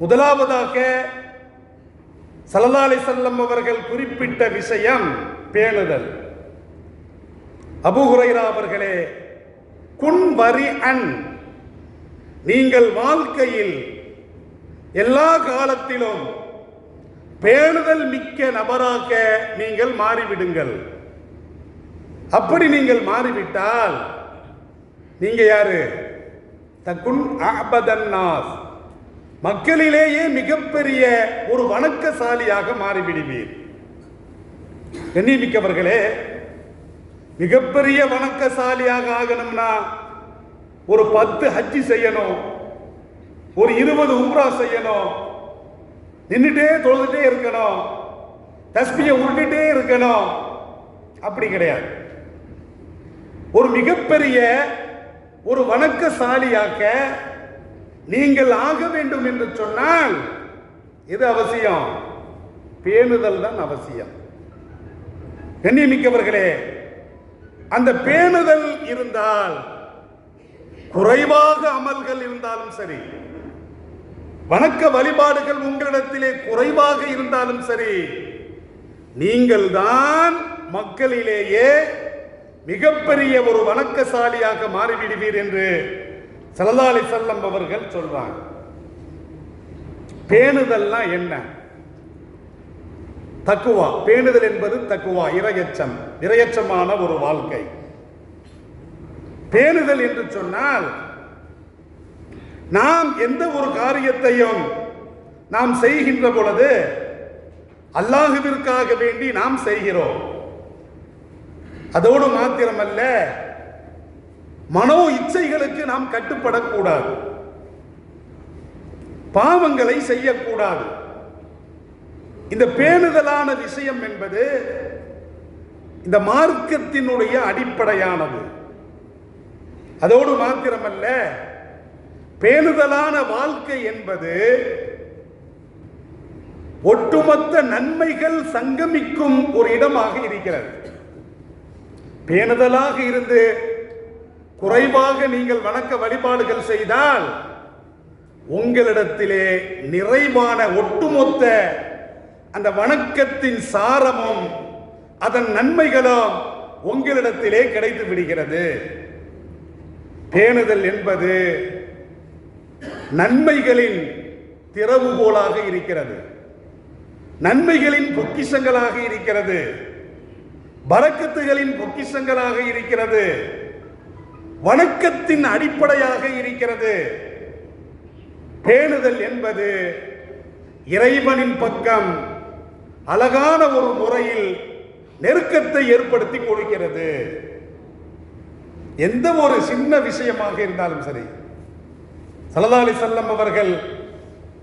முதலாவதாக ஸல்லல்லாஹு அலைஹி வஸல்லம் அவர்கள் குறிப்பிட்ட விஷயம் பேணுதல். அபூ ஹுரைரா அவர்களே, குன் வரிஅன், நீங்கள் வாழ்க்கையில் எல்லா காலத்திலும் பேணுதல் மிக்க நபராக நீங்கள் மாறிவிடுங்கள். அப்படி நீங்கள் மாறிவிட்டால் நீங்க யாரு? தகுன் அஅபதன் நாஸ், மக்களிலேயே மிகப்பெரிய ஒரு வணக்கசாலியாக மாறிவிடுவீர். கண்ணியமிக்கவர்களே, மிகப்பெரிய வணக்கசாலியாக ஆகணும்னா ஒரு 10 ஹஜ்ஜி செய்யணும், ஒரு 20 உம்ரா செய்யணும், நின்றுட்டே தொழுதுட்டே இருக்கணும், தஸ்பியை உருட்டிட்டே இருக்கணும். அப்படி கிடையாது. ஒரு மிகப்பெரிய ஒரு வணக்கசாலியாக நீங்கள் ஆக வேண்டும் என்று சொன்னால் இது அவசியம், பேணுதல் தான் அவசியம். கண்ணியமிக்கவர்களே, அந்த பேணுதல் இருந்தால், குறைவாக அமல்கள் இருந்தாலும் சரி, வணக்க வழிபாடுகள் உங்களிடத்திலே குறைவாக இருந்தாலும் சரி, நீங்கள் தான் மக்களிலேயே மிகப்பெரிய ஒரு வணக்கசாலியாக மாறிவிடுவீர் என்று ஸல்லல்லாஹு அலைஹி வஸல்லம் அவர்கள் சொல்றாங்க. பேணுதல்னா என்ன? தக்குவா. பேணுதல் என்பது தக்குவா, இரையச்சம், இரையச்சமான ஒரு வாழ்க்கை. பேணுதல் என்று சொன்னால், நாம் எந்த ஒரு காரியத்தையும் நாம் செய்கின்ற பொழுது அல்லாஹ்விற்காக வேண்டி நாம் செய்கிறோம். அதோடு மாத்திரமல்ல, மனோ இச்சைகளுக்கு நாம் கட்டுப்படக்கூடாது, பாவங்களை செய்யக்கூடாது. இந்த பேணுதலான விஷயம் என்பது இந்த மார்க்கத்தினுடைய அடிப்படையானது. அதோடு மாத்திரமல்ல, பேணுதலான வாழ்க்கை என்பது ஒட்டுமொத்த நன்மைகள் சங்கமிக்கும் ஒரு இடமாக இருக்கிறது. பேணுதலாக இருந்து குறைவாக நீங்கள் வணக்க வழிபாடுகள் செய்தால் உங்களிடத்திலே நிறைவான ஒட்டுமொத்த அந்த வணக்கத்தின் சாரமும் அதன் நன்மைகளும் உங்களிடத்திலே கிடைத்து விடுகிறது. பேணுதல் என்பது நன்மைகளின் திறவுகோலாக இருக்கிறது, நன்மைகளின் பொக்கிஷங்களாக இருக்கிறது, பரக்கத்துகளின் பொக்கிஷங்களாக இருக்கிறது, வணக்கத்தின் அடிப்படையாக இருக்கிறது. பேணுதல் என்பது இறைவனின் பக்கம் அழகான ஒரு முறையில் நெருக்கத்தை ஏற்படுத்தி கொடுக்கிறது. எந்த ஒரு சின்ன விஷயமாக இருந்தாலும் சரி, ஸல்லல்லாஹு அலைஹி வஸல்லம் அவர்கள்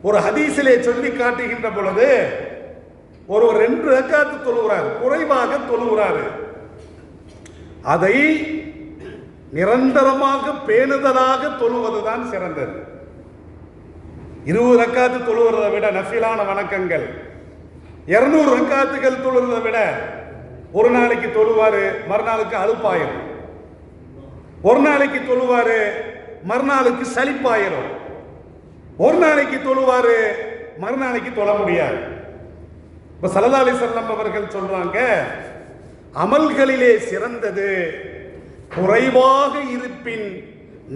ஒரு ஹதீஸிலே சொல்லி காட்டுகின்ற பொழுது, ஒரு 2 ரக்காத்து தொழுகிறார், குறைவாக தொழுகிறாரு, அதை நிரந்தரமாக பேணுதலாக தொழுவதுதான் சிறந்தது. 20 ரக்காத்து தொழுகிறதை விட, நஃபிலான வணக்கங்கள் 200 ரக்காத்துகள் தொழுகிறதை விட, ஒரு நாளைக்கு தொழுவாரு, மறுநாளுக்கு அலுப்பாயிரும், ஒரு நாளைக்கு தொழுவாரு, மறுநாளுக்கு சலிப்பாயிரும், ஒரு நாளைக்கு தொழுவாரு, மறுநாளைக்கு தொழ முடியாது. இப்ப ஸல்லல்லாஹு அலைஹி வஸல்லம் அவர்கள் சொல்றாங்க, அமல்களிலே சிறந்தது குறைவாக இருப்பின்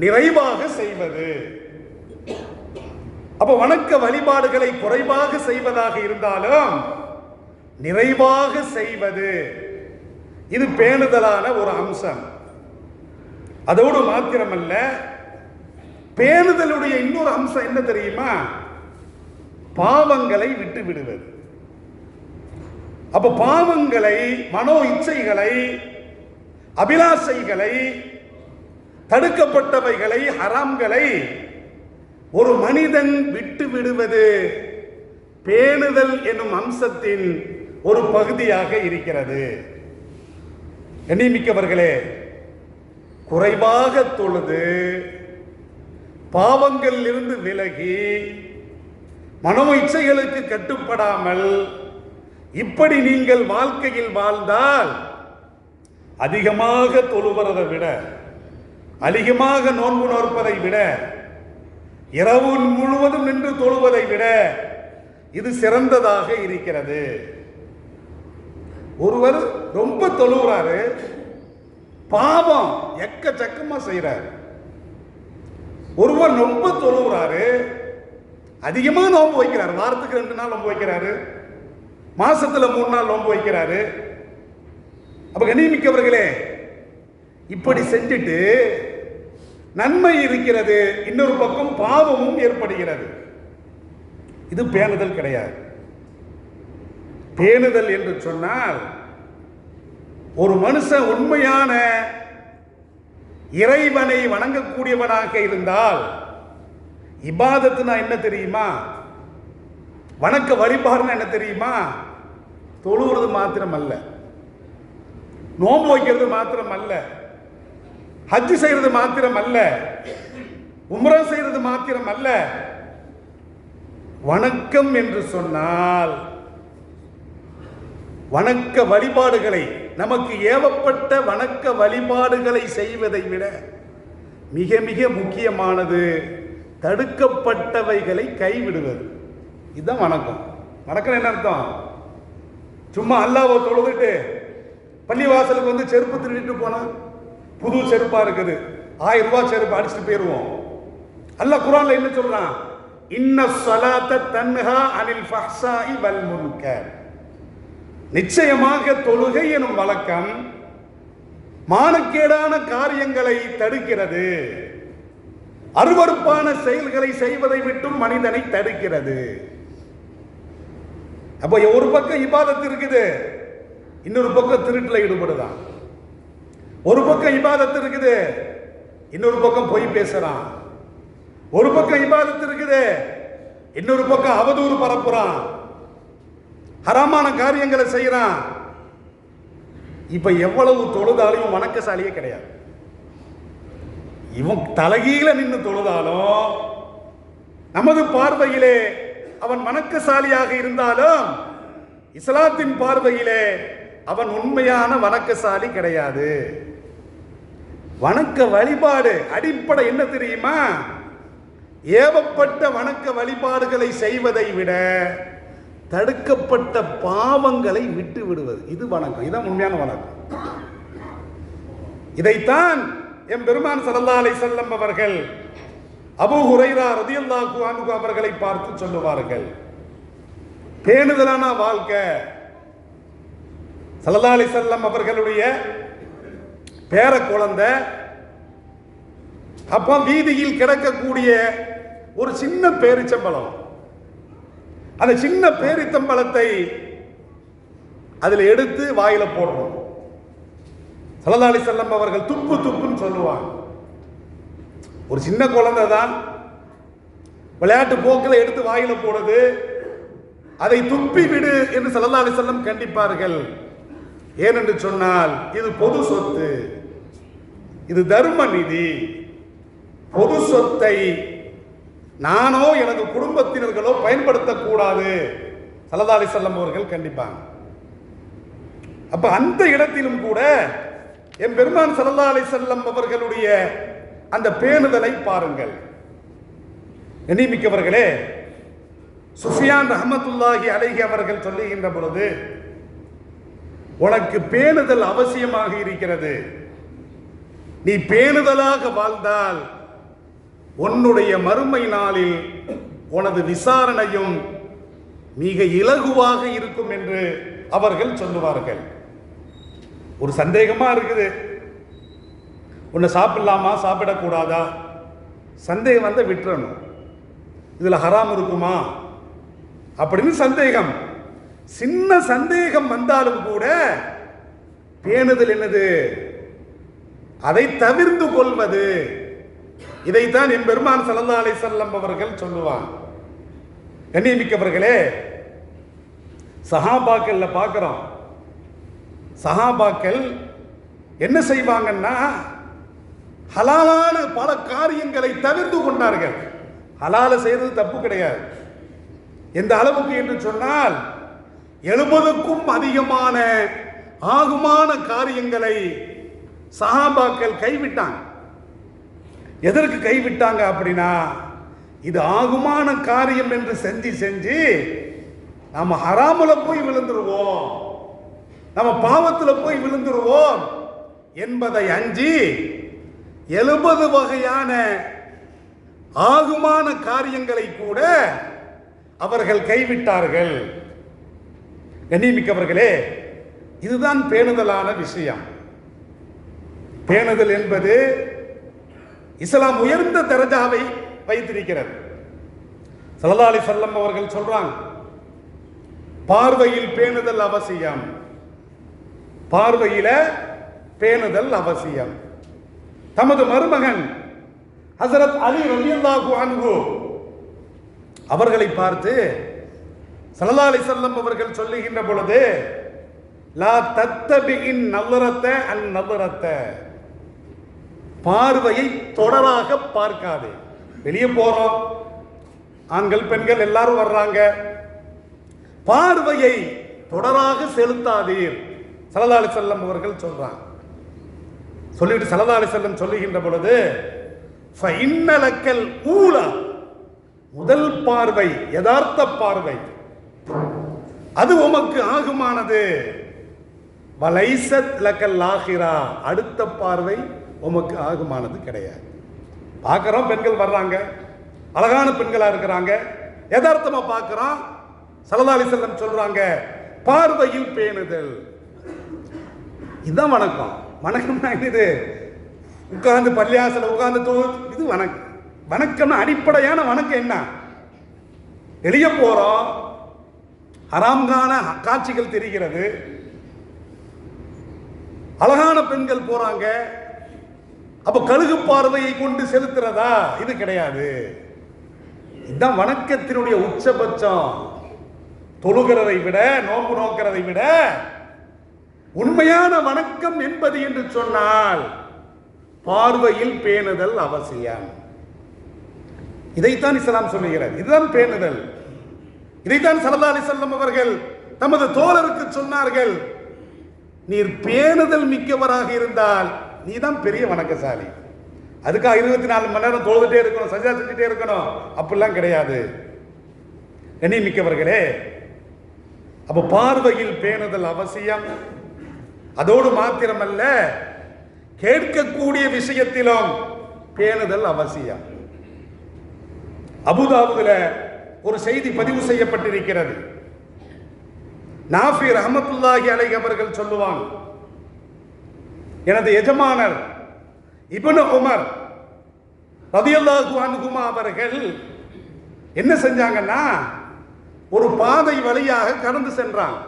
நிறைவாக செய்வது. அப்ப வணக்க வழிபாடுகளை குறைவாக செய்வதாக இருந்தாலும் நிறைவாக செய்வது, இது பேணுதலான ஒரு அம்சம். அதோடு மாத்திரமல்ல, பேணுதலுடைய இன்னொரு அம்சம் என்ன தெரியுமா? பாவங்களை விட்டு விடுவது. அப்ப பாவங்களை, மனோ இச்சைகளை, அபிலாஷைகளை, தடுக்கப்பட்டவைகளை, ஹராம்களை ஒரு மனிதன் விட்டு விடுவது பேணுதல் என்னும் அம்சத்தின் ஒரு பகுதியாக இருக்கிறது. கண்ணியமிக்கவர்களே, குறைவாக தொழுது பாவங்களில் இருந்து விலகி மனோ இச்சைகளுக்கு கட்டுப்படாமல் இப்படி நீங்கள் வாழ்க்கையில் வாழ்ந்தால், அதிகமாக தொழுவதை விட, அதிகமாக நோன்பு நோற்பதை விட, இரவு முழுவதும் நின்று தொழுவதை விட, விட இது சிறந்ததாக இருக்கிறது. ஒருவர் ரொம்ப தொழுகிறாரு, பாவம் எக்கச்சக்கமா செய்யறாரு. ஒருவர் ரொம்ப தொழுகிறாரு, அதிகமா நோன்பு வைக்கிறார், வாரத்துக்கு 2 நாள் நோன்பு வைக்கிறாரு, மாசத்துல 3 நாள் நோன்பு வைக்கிறாரு. அப்ப கண்ணியமிக்கவர்களே, இப்படி செஞ்சுட்டு நன்மை இருக்கிறது, இன்னொரு பக்கம் பாவமும் ஏற்படுகிறது. இது பேணுதல் கிடையாது. பேணுதல் என்று சொன்னால் ஒரு மனுஷன் உண்மையான இறைவனை வணங்கக்கூடியவனாக இருந்தால், இபாதத்துனா என்ன தெரியுமா? வணக்க வழிபாடுனா என்ன தெரியுமா? தொழுகிறது மாத்திரம் அல்ல, நோன்பு வைக்கிறது மாத்திரம் அல்ல, ஹஜ் செய்யறது மாத்திரம் அல்ல, உம்ரா செய்யறது மாத்திரம் அல்ல. வணக்கம் என்று சொன்னால் வணக்க வழிபாடுகளை, நமக்கு ஏவப்பட்ட வணக்க வழிபாடுகளை செய்வதை விட மிக மிக முக்கியமானது தடுக்கப்பட்டவைகளை கைவிடுவது. இதுதான் வணக்கம். வணக்கம் என்ன அர்த்தம்? சும்மா அல்லாஹ்வை தொழுதுட்டு பள்ளிவாசலுக்கு வந்து செருப்பு திருடிட்டு போனா, புது செருப்பா இருக்குது, 1000 ரூபாய் செருப்பு அடிச்சுட்டு போயிருவோம். அல்லாஹ் குர்ஆன்ல என்ன சொல்றான்? இன்ன ஸலாத்த தன்ஹா அனில் ஃபஹ்ஸாஇ வல் முன்கர். நிச்சயமாக தொழுகை எனும் வழக்கம் மானக்கேடான காரியங்களை தடுக்கிறது, அருவருப்பான செயல்களை செய்வதை விட்டும் மனிதனை தடுக்கிறது. அப்ப ஒரு பக்கம் இபாதத் இருக்குது, இன்னொரு பக்கம் திருட்டுல ஈடுபடுதான். ஒரு பக்கம் இபாதத் இருக்குது, இன்னொரு பக்கம் பொய் பேசுறான். ஒரு பக்கம் இபாதத் இருக்குது, இன்னொரு பக்கம் அவதூறு பரப்புறான், ஹராமான காரியங்களை செய்யறான். இப்ப எவ்வளவு தொழுதாலும் வணக்கசாலியே கிடையாது. இவன் தலைகீழ நின்று தொழுதாலும் நமது பார்வையிலே அவன் வணக்கசாலியாக இருந்தாலும் இஸ்லாத்தின் பார்வையிலே அவன் உண்மையான வணக்கசாலி கிடையாது. வணக்க வழிபாடு அடிப்படை என்ன தெரியுமா? ஏவப்பட்ட வணக்க வழிபாடுகளை செய்வதை விட தடுக்கப்பட்ட பாவங்களை விட்டு விடுவது, இது வணக்கம். இதுதான் உண்மையான வணக்கம். இதைத்தான் எம் பெருமான் ஸல்லல்லாஹு அலைஹி வஸல்லம் அவர்கள் அபூ ஹுரைரா ரலியல்லாஹு அன்ஹு அவர்களை பார்த்து சொல்லுவார்கள், பேணுதலான வாழ்க்கை. ஸல்லல்லாஹு அலைஹி வஸல்லம் அவர்களுடைய பேர குழந்தை அப்ப வீதியில் கிடக்கக்கூடிய ஒரு சின்ன பேரிச்சம்பழம், அந்த சின்ன பேரித்தம்பழத்தை அதில் எடுத்து வாயில போடுறோம். ஸல்லல்லாஹு அலைஹி வஸல்லம் அவர்கள் துப்பு துப்புன்னு சொல்லுவாங்க. ஒரு சின்ன குழந்தை தான் விளையாட்டு போக்கில் எடுத்து வாயில போடுது, அதை துப்பி விடு என்று ஸல்லல்லாஹு அலைஹி வஸல்லம் கண்டிப்பார்கள். ஏனென்று சொன்னால் இது பொது சொத்து, இது தர்ம நிதி. பொது சொத்தை நானோ எனது குடும்பத்தினர்களோ பயன்படுத்தக்கூடாது ஸல்லல்லாஹு அலைஹி வஸல்லம் அவர்கள் கண்டிப்பாங்க. அப்ப அந்த இடத்திலும் கூட என் பெருமான் ஸல்லல்லாஹு அலைஹி வஸல்லம் அவர்களுடைய அந்த பேணுதலை பாருங்கள். கண்ணியமிக்கவர்களே, சுஃபியான் ரஹ்மத்துல்லாஹி அலைஹி அவர்கள் சொல்லுகின்ற பொழுது, உனக்கு பேணுதல் அவசியமாக இருக்கிறது, நீ பேணுதலாக வாழ்ந்தால் உன்னுடைய மறுமை நாளில் உனது விசாரணையும் மிக இலகுவாக இருக்கும் என்று அவர்கள் சொல்லுவார்கள். ஒரு சந்தேகமா இருக்குது, உன்னை சாப்பிடலாமா சாப்பிடக்கூடாதா, சந்தேகம் வந்த விட்டுறணும். இதுல ஹராம் இருக்குமா அப்படின்னு சந்தேகம், சின்ன சந்தேகம் வந்தாலும் கூட பேணுதல் என்னது? அதை தவிர்த்து கொள்வது. இதைத்தான் என் பெருமான் ஸல்லல்லாஹு அலைஹி வஸல்லம் அவர்கள் சொல்லுவாங்க. கண்ணியமிக்கவர்களே, சஹாபாக்கள்ல பார்க்கிறோம், சஹாபாக்கள் என்ன செய்வாங்கன்னா ஹலாலான பல காரியங்களை தவிர்த்து கொண்டார்கள். ஹலால செய்வது தப்பு கிடையாது. எந்த அளவுக்கு என்று சொன்னால் 70க்கும் அதிகமான ஆகுமான காரியங்களை சஹாபாக்கள் கைவிட்டாங்க. எதற்கு கைவிட்டாங்க அப்படின்னா, இது ஆகுமான காரியம் என்று செஞ்சு செஞ்சு நம்ம ஹராமுல போய் விழுந்துருவோம், நம்ம பாவத்துல போய் விழுந்துருவோம் என்பதை அஞ்சி 70 வகையான ஆகுமான காரியங்களை கூட அவர்கள் கைவிட்டார்கள். கண்ணியமிக்கவர்களே, இதுதான் பேணுதலான விஷயம். பேணுதல் என்பது இஸ்லாம் உயர்ந்த தரஜாவை வைத்திருக்கிறது. ஸல்லல்லாஹு அலைஹி வஸல்லம் அவர்கள் சொல்றாங்க, பார்வையில் பேணுதல் அவசியம், பார்வையில பேணுதல் அவசியம். தமது மருமகன் ஹஸரத் அலி ரலியல்லாஹு அன்ஹு அவர்களை பார்த்து ஸல்லல்லாஹு அலைஹி வஸல்லம் அவர்கள் சொல்லுகின்ற பொழுது, லா தத்தபிஇன் நظரத அன் நظரத, பார்வையை தொடராக பார்க்காதே. வெளியே போறோம், ஆண்கள் பெண்கள் எல்லாரும் வர்றாங்க, பார்வையை தொடராக செலுத்தாதீர் ஸல்லல்லாஹு அலைஹி வஸல்லம் அவர்கள் சொல்றாங்க. சொல்லிட்டு ஸல்லல்லாஹு அலைஹி வஸல்லம் சொல்லுகின்ற பொழுது, ஃபஇன்ன லக்கல் ஊலா, முதல் பார்வை யதார்த்த பார்வை, அது உமக்கு ஆகுமானது. வலைசத் லக்கல் ஆகிரா, அடுத்த பார்வை உமக்கு ஆகுமானது கிடையாது. பார்க்குறோம், பெண்கள் வர்றாங்க, அழகான பெண்களா இருக்கிறாங்க, யதார்த்தமா பார்க்கிறோம். ஸல்லல்லாஹு அலைஹி வஸல்லம் சொல்றாங்க, பார்வையில் பேணுதல். இதுதான் வணக்கம். வணக்கம்னா இது உட்கார்ந்து பள்ளியாசல உட்கார்ந்து இது வணக்கம். வணக்கம்னா அடிப்படையான வணக்கம் என்ன? வெளியே போறோம், ஹராம்கான காட்சிகள் தெரிகிறது, அழகான பெண்கள் போறாங்க, அப்ப கழுகு பார்வையை கொண்டு செலுத்துறதா? இது கிடையாது. இதுதான் வணக்கத்தினுடைய உச்சபட்சம். தொழுகிறதை விட, நோன்பு நோக்கிறதை விட உண்மையான வணக்கம் என்பது என்று சொன்னால் பார்வையில் பேணுதல் அவசியம். இதைத்தான் இஸ்லாம் சொல்லுகிறது. இதுதான் பேணுதல். இதைத்தான் ஸல்லல்லாஹு அலைஹி வஸல்லம் அவர்கள் தமது தோழருக்கு சொன்னார்கள், நீர் பேணுதல் மிக்கவராக இருந்தால் நீதான் பெரிய வணக்கசாலி. அதுக்காக 24 மணி நேரம் தொழுதுட்டே இருக்கணும், சஜ்ஜா செஞ்சுட்டே இருக்கணும், அப்படிலாம் கிடையாது. கண்ணியமிக்கவர்களே, அப்ப பார்வையில் பேணுதல் அவசியம். அதோடு மாத்திரமல்ல, கேட்கக்கூடிய விஷயத்திலும் பேணுதல் அவசியம். அபூதாவுதுல ஒரு செய்தி பதிவு செய்யப்பட்டிருக்கிறது. நாஃபி ரஹ்மத்துல்லாஹி அலைஹி அவர்கள் சொல்லுவாங்க, எனது எஜமானர் இப்னு உமர் ரலியல்லாஹு அன்ஹுமா அவர்கள் என்ன செஞ்சாங்கன்னா, ஒரு பாதை வழியாக கடந்து சென்றாங்க.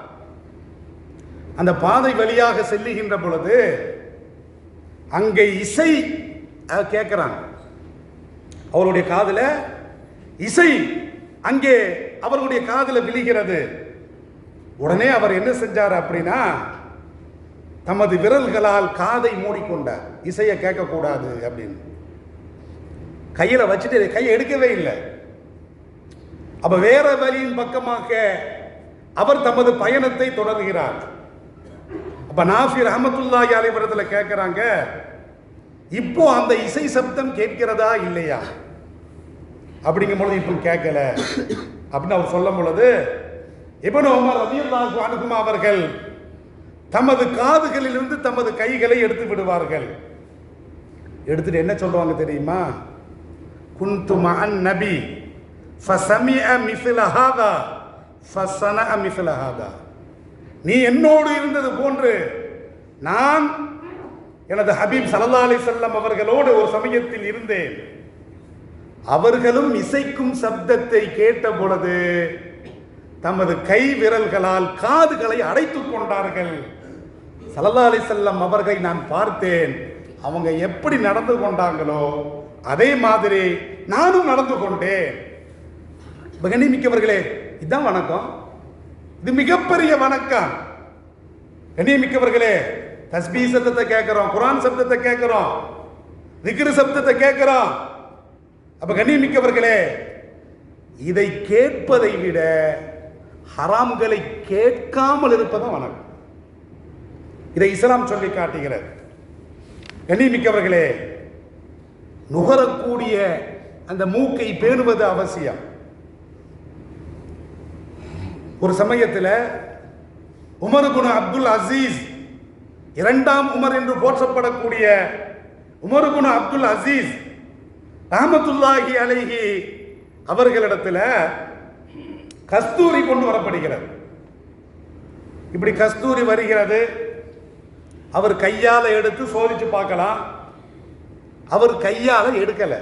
அந்த பாதை வழியாக செல்லுகின்ற பொழுது அங்கே இசை கேட்கிறாங்க. அவருடைய காதுல இசை அங்கே அவருடைய காதுல விழுகிறது. உடனே அவர் என்ன செஞ்சார் அப்படின்னா, தமது விரல்களால் காதை மூடிக்கொண்டார், இசையை கேட்கக்கூடாது அப்படின்னு. கையில வச்சுட்டு கையை எடுக்கவே இல்லை. அப்ப வேற வழியின் பக்கமாக அவர் தமது பயணத்தை தொடர்கிறார். அப்ப நாஃபி ரஹ்மத்துல்லாஹி அலைஹி வரதுல கேட்கிறாங்க, இப்போ அந்த இசை சப்தம் கேட்கிறதா இல்லையா? அப்படிங்கும் பொழுது இப்போ கேட்கல அப்படின்னு அவர் சொல்லும் பொழுது, இப்னு உமர் ரலியல்லாஹு அன்ஹுமா அவர்கள் தமது காதுகளிலிருந்து தமது கைகளை எடுத்து விடுவார்கள். எடுத்துட்டு என்ன சொல்றாங்க தெரியுமா? குன்து மஅன் நபி ஃபஸமிஅ மிஸ்ல ஹாதா ஃபஸனஅ மிஸ்ல ஹாதா, நீ என்னோடு இருந்தது போன்று நான் எனது ஹபீப் ஸல்லல்லாஹு அலைஹி வஸல்லம் அவர்களோடு ஒரு சமயத்தில் இருந்தேன். அவர்களும் இசைக்கும் சப்தத்தை கேட்ட பொழுது தமது கை விரல்களால் காதுகளை அடைத்துக் கொண்டார்கள். ஸல்லல்லாஹு அலைஹி வஸல்லம் அவர்களை நான் பார்த்தேன், அவங்க எப்படி நடந்து கொண்டாங்களோ அதே மாதிரி நானும் நடந்து கொண்டேன். கண்ணியமிக்கவர்களே, இதுதான் வணக்கம். இது மிகப்பெரிய வணக்கம். கண்ணியமிக்கவர்களே, தஸ்பீ சப்தத்தை கேட்கிறோம், குர்ஆன் சப்தத்தை கேட்கிறோம், திக்ர் சப்தத்தை கேட்கிறோம். அப்ப கண்ணியமிக்கவர்களே, இதை கேட்பதை விட ஹராம்களை கேட்காமல் இருப்பதும் வணக்கம். இதை இஸ்லாம் சொல்லி காட்டுகிறது. கண்ணியமிக்கவர்களே, நுகரக்கூடிய அந்த மூக்கை பேணுவது அவசியம். ஒரு சமயத்தில் உமர் இப்னு அப்துல் அசீஸ், இரண்டாம் உமர் என்று போற்றப்படக்கூடிய உமர் இப்னு அப்துல் அசீஸ் ரஹ்மத்துல்லாஹி அலைஹி அவர்களிடத்தில் கஸ்தூரி கொண்டு வரப்படுகிறது. இப்படி கஸ்தூரி வருகிறது. அவர் கையால் எடுத்து சோதிச்சு பார்க்கலாம். அவர் கையால் எடுக்கல.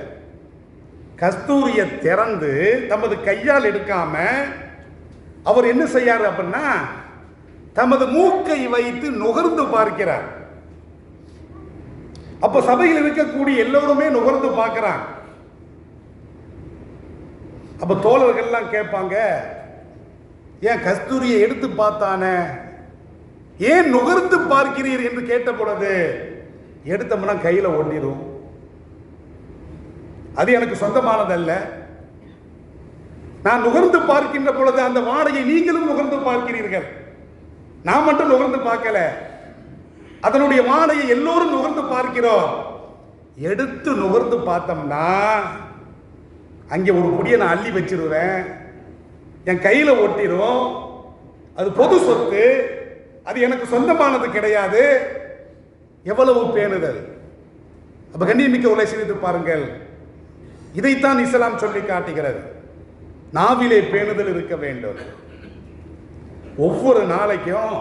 கஸ்தூரியை திறந்து தமது கையால் எடுக்காம அவர் என்ன செய்யாரு அப்படின்னா தமது மூக்கை வைத்து நுகர்ந்து பார்க்கிறார். அப்ப சபையில் இருக்கக்கூடிய எல்லோருமே நுகர்ந்து பார்க்கிறாங்க. அப்ப தோழர்கள்லாம் கேட்பாங்க, ஏன் கஸ்தூரியை எடுத்து பார்த்தானே, ஏன் நுகர்ந்து பார்க்கிறீர் என்று கேட்ட பொழுது, எடுத்தோம்னா கையில ஒட்டிடும், அது எனக்கு சொந்தமானதல்ல, நான் நுகர்ந்து பார்க்கின்ற பொழுது அந்த வாடையை நீங்களும் நுகர்ந்து பார்க்கிறீர்கள், நான் மட்டும் நுகர்ந்து பார்க்கல, அதனுடைய வாடையை எல்லோரும் நுகர்ந்து பார்க்கிறோம். எடுத்து நுகர்ந்து பார்த்தோம்னா அங்கே ஒரு புடியை நான் அள்ளி வச்சிருவேன், என் கையில ஒட்டிரும், அது பொது சொத்து, அது எனக்கு சொந்தமானது கிடையாது. எவ்வளவு பேணுதல்! அப்ப கண்ணியமிக்க உங்களை சிந்தித்து பாருங்கள். இதைத்தான் இஸ்லாம் சொல்லி காட்டுகிறது. நாவிலே பேணுதல் இருக்க வேண்டும். ஒவ்வொரு நாளைக்கும்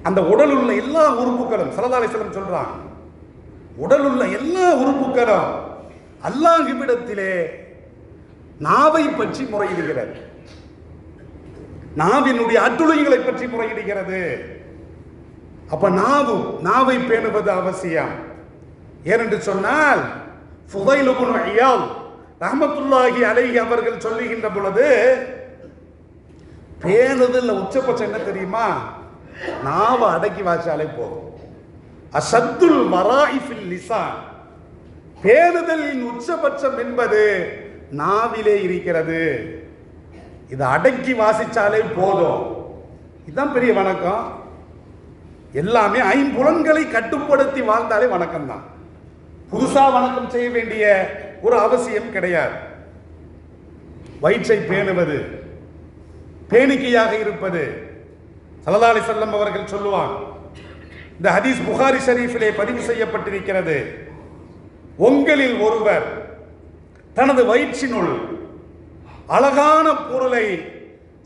அந்த உடல் உள்ள எல்லா உறுப்புகளும், ஸல்லல்லாஹு அலைஹி வஸல்லம் சொல்றாங்க, உடல் உள்ள எல்லா உறுப்புகளும் அல்லாஹ்விடத்திலே நாவை பற்றி முறையிடுகிறது, நாவினுடைய அட்டுழிகளை பற்றி முறையிடுகிறது. அப்ப நாவை பேணுவது அவசியம். ஏனென்று சொன்னால் ஃபுதைல் இப்னு இயால் ரஹ்மத்துல்லாஹி அலைஹி அவர்கள் சொல்லுகின்ற பொழுது, பேணுதல் உச்சபட்சம் என்ன தெரியுமா? நாவை அடக்கி வாச்சாலே போதும். அஷத்துல் வராஇ ஃபில் லிசான், பேணுதலின் உச்சபட்சம் என்பது நாவிலே இருக்கிறது. இதை அடக்கி வாசிச்சாலே போதும். இதுதான் பெரிய வணக்கம். எல்லாமே ஐம்புலன்களை கட்டுப்படுத்தி வாழ்ந்தாலே வணக்கம் தான். புதுசா வணக்கம் செய்ய வேண்டிய ஒரு அவசியம் கிடையாது. வயிற்றை பேணுவது, பேணிக்கையாக இருப்பது. ஸல்லல்லாஹு அலைஹி வஸல்லம் அவர்கள் சொல்லுவாங்க, இந்த ஹதீஸ் புகாரி ஷரீஃபிலே பதிவு செய்யப்பட்டிருக்கிறது, உங்களில் ஒருவர் தனது வயிற்றினுள் அழகான பொருளை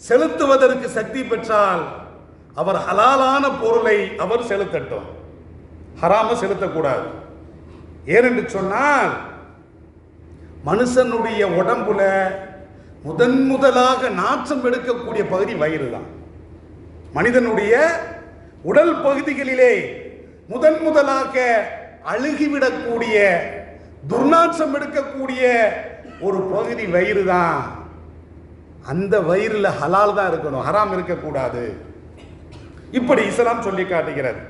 செலுத்துவதற்கு சக்தி பெற்றால் அவர் ஹலாலான பொருளை அவர் செலுத்தட்டும், ஹராம செலுத்தக்கூடாது. ஏனென்று சொன்னால் மனுஷனுடைய உடம்புல முதலாக நாற்றம் எடுக்கக்கூடிய பகுதி வயிறு தான். மனிதனுடைய உடல் பகுதிகளிலே முதலாக அழுகிவிடக்கூடிய, துர்நாற்றம் எடுக்கக்கூடிய ஒரு பகுதி வயிறு தான். அந்த வயிறுல ஹலால் தான் இருக்கணும், ஹராம் இருக்கக்கூடாது. இப்படி இஸ்லாம் சொல்லி காட்டுகிறது.